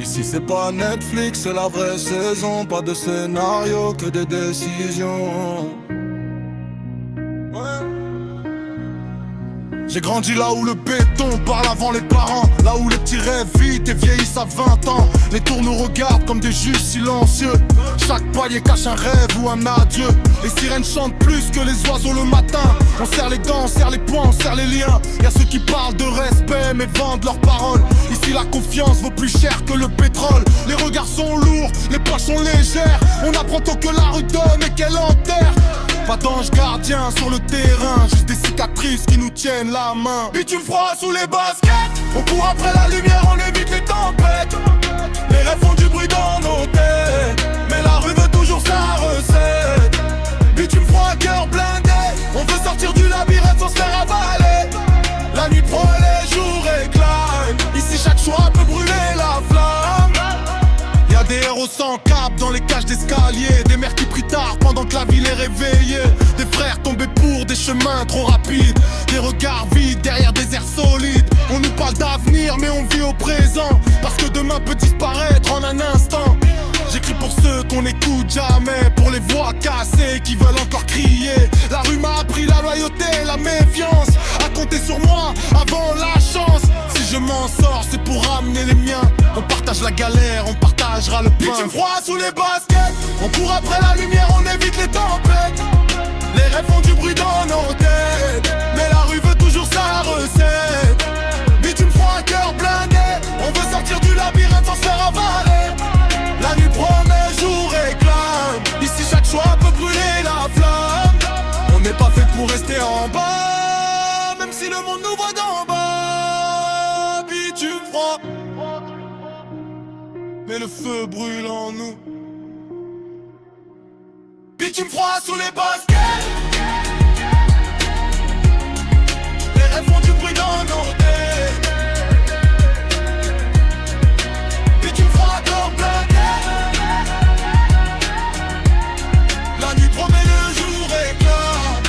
Ici c'est pas Netflix, c'est la vraie saison. Pas de scénario, que des décisions. J'ai grandi là où le béton parle avant les parents. Là où les petits rêvent vite et vieillissent à 20 ans. Les tours nous regardent comme des juges silencieux. Chaque palier cache un rêve ou un adieu. Les sirènes chantent plus que les oiseaux le matin. On serre les dents, on serre les poings, on serre les liens. Y'a ceux qui parlent de respect mais vendent leurs paroles. Ici la confiance vaut plus cher que le pétrole. Les regards sont lourds, les poches sont légères. On apprend tôt que la rue donne et qu'elle enterre. Pas d'ange gardien sur le terrain, juste des cicatrices qui nous tiennent la main. Bitume froid sous les baskets, on court après la lumière, on évite les tempêtes. Les rêves font du bruit dans nos têtes, mais la rue veut toujours sa recette. Bitume froid, cœur blindé, on veut sortir du labyrinthe sans se faire avaler. La nuit prend les jours éclatent, ici chaque choix peut brûler la flamme. Y'a des héros sans cap dans les cages d'escalier. Des mères qui prient tard pendant que la ville est réveillée. Des frères tombés pour des chemins trop rapides. Des regards vides derrière des airs solides. On nous parle d'avenir mais on vit au présent. Parce que demain peut disparaître en un instant. J'écris pour ceux qu'on n'écoute jamais. Pour les voix cassées qui veulent encore crier. La rue m'a appris la loyauté, la méfiance. À compter sur moi avant la chance. Si je m'en sors c'est pour ramener les miens. On partage la galère, on partagera le pain. Bitume froid sous les baskets, on court après la lumière, on évite les tempêtes. Les rêves font du bruit dans nos têtes, mais la rue veut toujours sa recette. Bitume froid, cœur blindé, on veut sortir du labyrinthe sans se faire avaler. La nuit promet, jour éclate, ici chaque choix peut brûler la flamme. On n'est pas fait pour rester en bas, même si le monde nous voit d'en bas. Bitume froid, mais le feu brûle en nous. Bitume froid sous les baskets, les rêves font du bruit dans nos têtes. Bitume froid, cœur blindé, la nuit promet, le jour éclate.